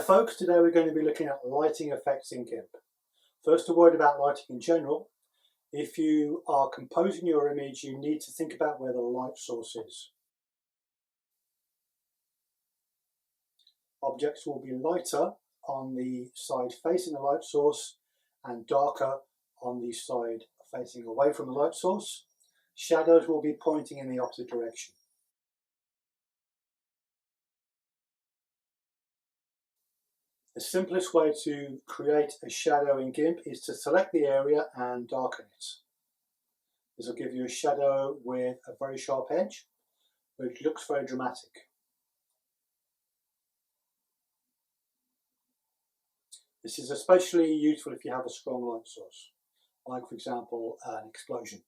folks, today we're going to be looking at lighting effects in Gimp. First, a word about lighting in general. If you are composing your image, you need to think about where the light source is. Objects will be lighter on the side facing the light source and darker on the side facing away from the light source. Shadows will be pointing in the opposite direction. The simplest way to create a shadow in Gimp is to select the area and darken it. This will give you a shadow with a very sharp edge, which looks very dramatic. This is especially useful if you have a strong light source, like for example an explosion.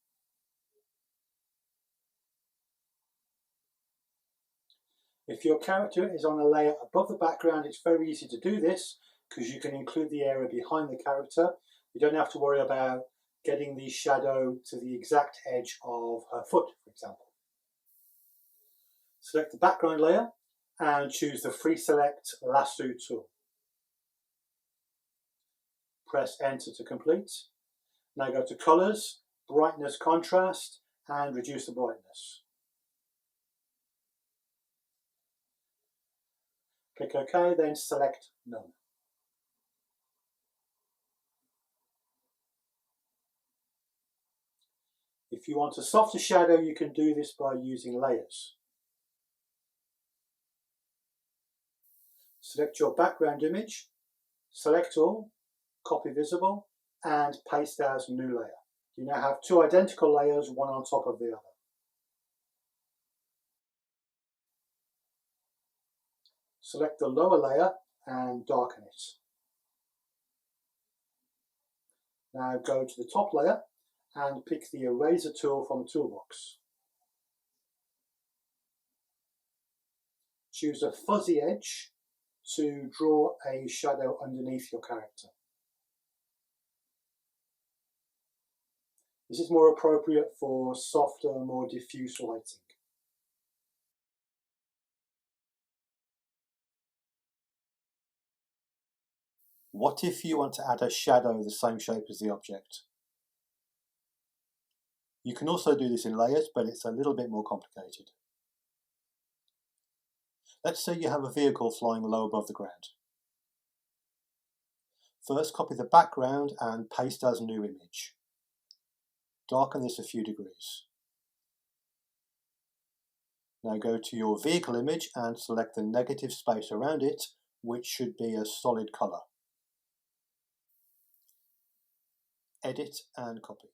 If your character is on a layer above the background, it's very easy to do this because you can include the area behind the character. You don't have to worry about getting the shadow to the exact edge of her foot, for example. Select the background layer and choose the Free Select Lasso tool. Press Enter to complete. Now go to Colors, Brightness, Contrast, and reduce the brightness. Click OK, then select None. If you want a softer shadow, you can do this by using layers. Select your background image, select all, copy visible, and paste as new layer. You now have two identical layers, one on top of the other. Select the lower layer and darken it. Now go to the top layer and pick the eraser tool from the toolbox. Choose a fuzzy edge to draw a shadow underneath your character. This is more appropriate for softer, more diffuse lighting. What if you want to add a shadow the same shape as the object? You can also do this in layers, but it's a little bit more complicated. Let's say you have a vehicle flying low above the ground. First, copy the background and paste as new image. Darken this a few degrees. Now go to your vehicle image and select the negative space around it, which should be a solid colour. Edit and copy.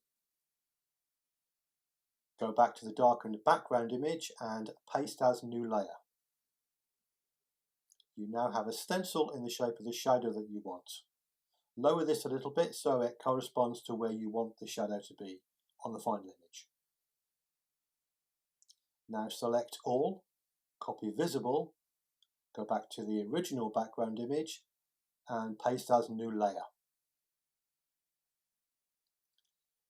Go back to the darkened background image and paste as new layer. You now have a stencil in the shape of the shadow that you want. Lower this a little bit so it corresponds to where you want the shadow to be on the final image. Now select all, copy visible, go back to the original background image and paste as new layer.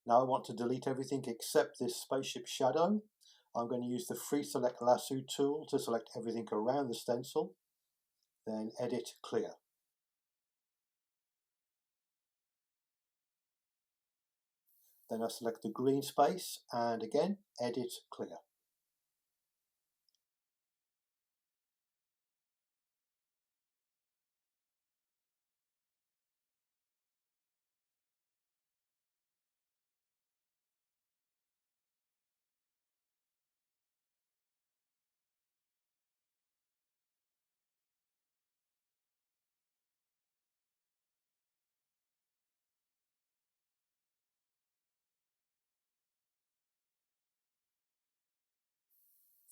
Now I want to delete everything except this spaceship shadow. I'm going to use the Free Select Lasso tool to select everything around the stencil, then edit clear. Then I select the green space and again edit clear.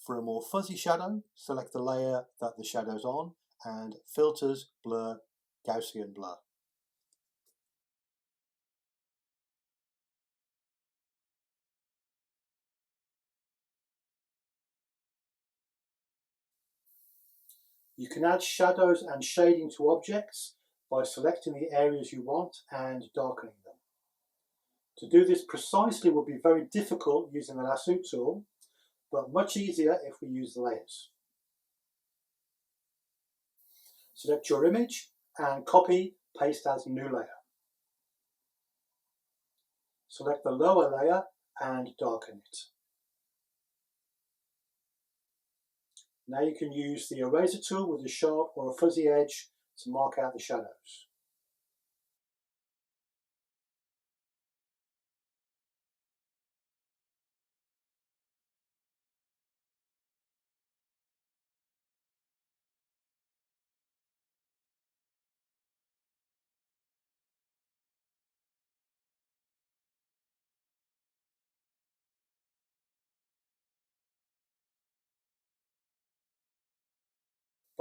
For a more fuzzy shadow, select the layer that the shadow's on and Filters, Blur, Gaussian Blur. You can add shadows and shading to objects by selecting the areas you want and darkening them. To do this precisely will be very difficult using the lasso tool, but much easier if we use the layers. Select your image and copy, paste as new layer. Select the lower layer and darken it. Now you can use the eraser tool with a sharp or a fuzzy edge to mark out the shadows.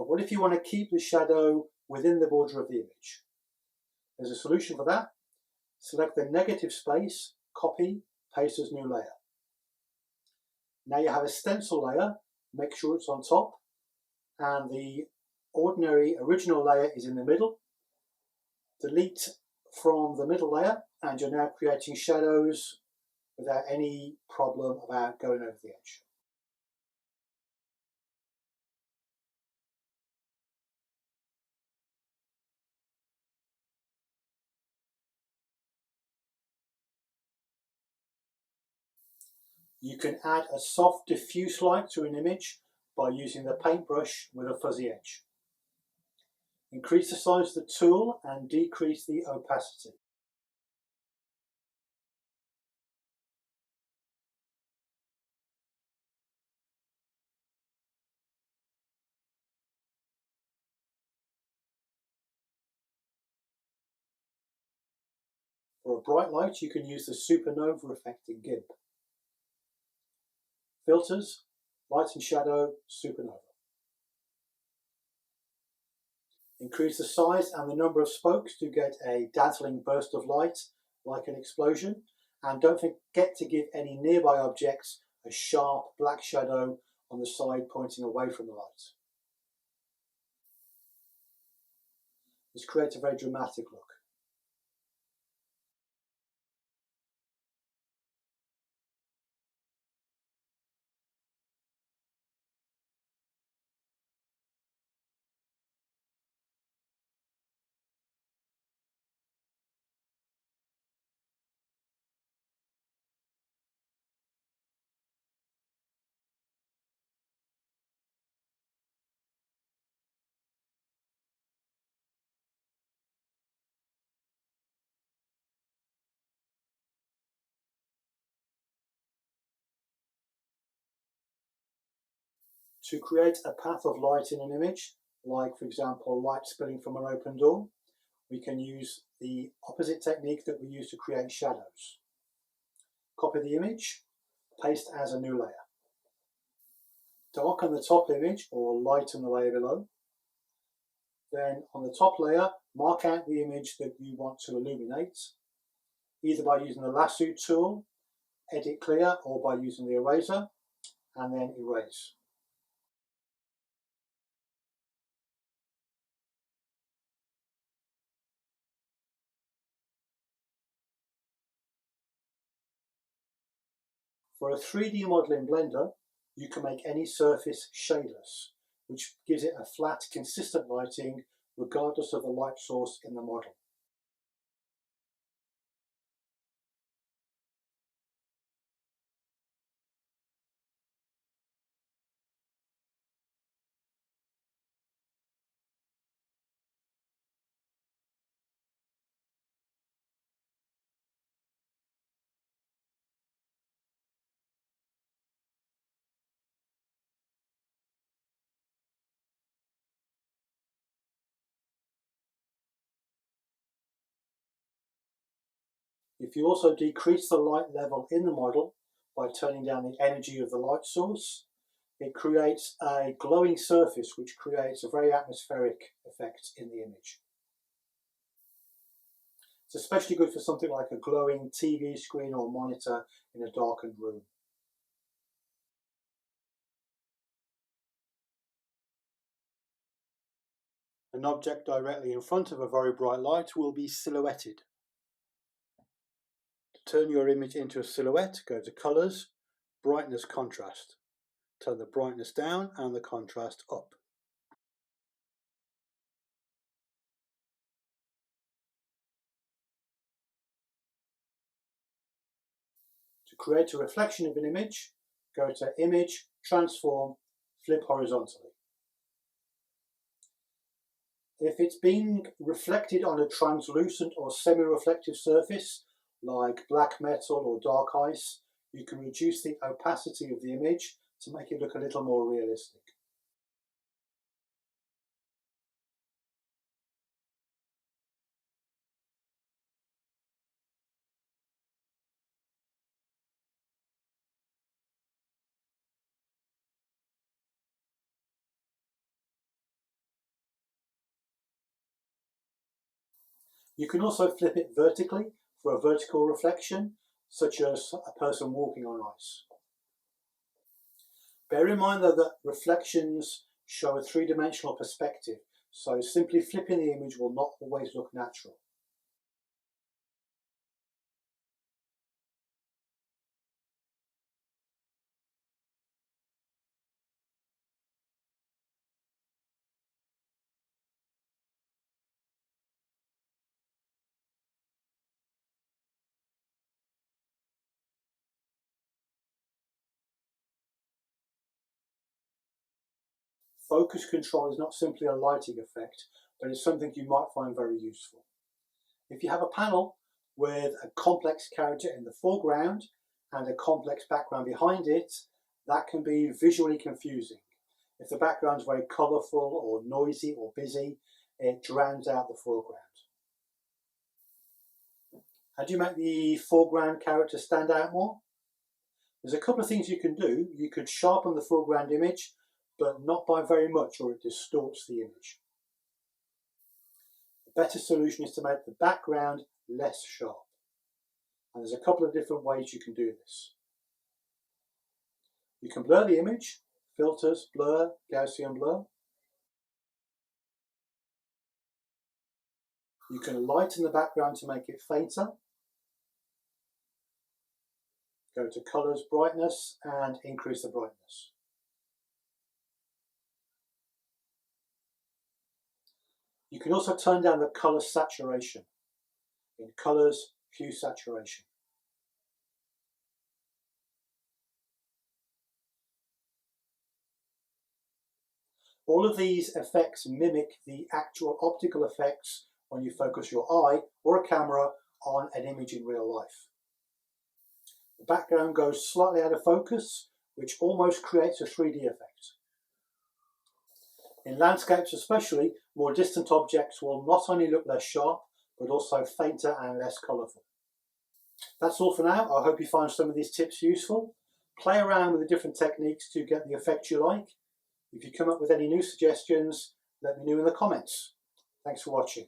But what if you want to keep the shadow within the border of the image? There's a solution for that. Select the negative space, copy, paste as new layer. Now you have a stencil layer, make sure it's on top, and the ordinary original layer is in the middle. Delete from the middle layer, and you're now creating shadows without any problem about going over the edge. You can add a soft diffuse light to an image by using the paintbrush with a fuzzy edge. Increase the size of the tool and decrease the opacity. For a bright light, you can use the supernova effect in Gimp. Filters, light and shadow, supernova. Increase the size and the number of spokes to get a dazzling burst of light, like an explosion. And don't forget to give any nearby objects a sharp black shadow on the side pointing away from the light. This creates a very dramatic look. To create a path of light in an image, like for example light spilling from an open door, we can use the opposite technique that we use to create shadows. Copy the image, paste as a new layer. Darken the top image or lighten the layer below. Then on the top layer, mark out the image that you want to illuminate, either by using the lasso tool, edit clear, or by using the eraser, and then erase. For a 3D model in Blender, you can make any surface shadeless, which gives it a flat, consistent lighting regardless of the light source in the model. If you also decrease the light level in the model by turning down the energy of the light source, it creates a glowing surface which creates a very atmospheric effect in the image. It's especially good for something like a glowing TV screen or monitor in a darkened room. An object directly in front of a very bright light will be silhouetted. To turn your image into a silhouette, go to Colors, Brightness, Contrast. Turn the brightness down and the contrast up. create a reflection of an image, go to Image, Transform, Flip horizontally. If it's being reflected on a translucent or semi-reflective surface, like black metal or dark ice, you can reduce the opacity of the image to make it look a little more realistic. You can also flip it vertically for a vertical reflection, such as a person walking on ice. Bear in mind though that reflections show a three-dimensional perspective, so simply flipping the image will not always look natural. Focus control is not simply a lighting effect, but it's something you might find very useful. If you have a panel with a complex character in the foreground and a complex background behind it, that can be visually confusing. If the background is very colourful or noisy or busy, it drowns out the foreground. How do you make the foreground character stand out more? There's a couple of things you can do. You could sharpen the foreground image, but not by very much, or it distorts the image. The better solution is to make the background less sharp. And there's a couple of different ways you can do this. You can blur the image, filters, blur, Gaussian blur. You can lighten the background to make it fainter. Go to Colors, Brightness, and increase the brightness. You can also turn down the colour saturation in Colours, Hue Saturation. All of these effects mimic the actual optical effects when you focus your eye or a camera on an image in real life. The background goes slightly out of focus, which almost creates a 3D effect. In landscapes especially, more distant objects will not only look less sharp, but also fainter and less colourful. That's all for now. I hope you find some of these tips useful. Play around with the different techniques to get the effect you like. If you come up with any new suggestions, let me know in the comments. Thanks for watching.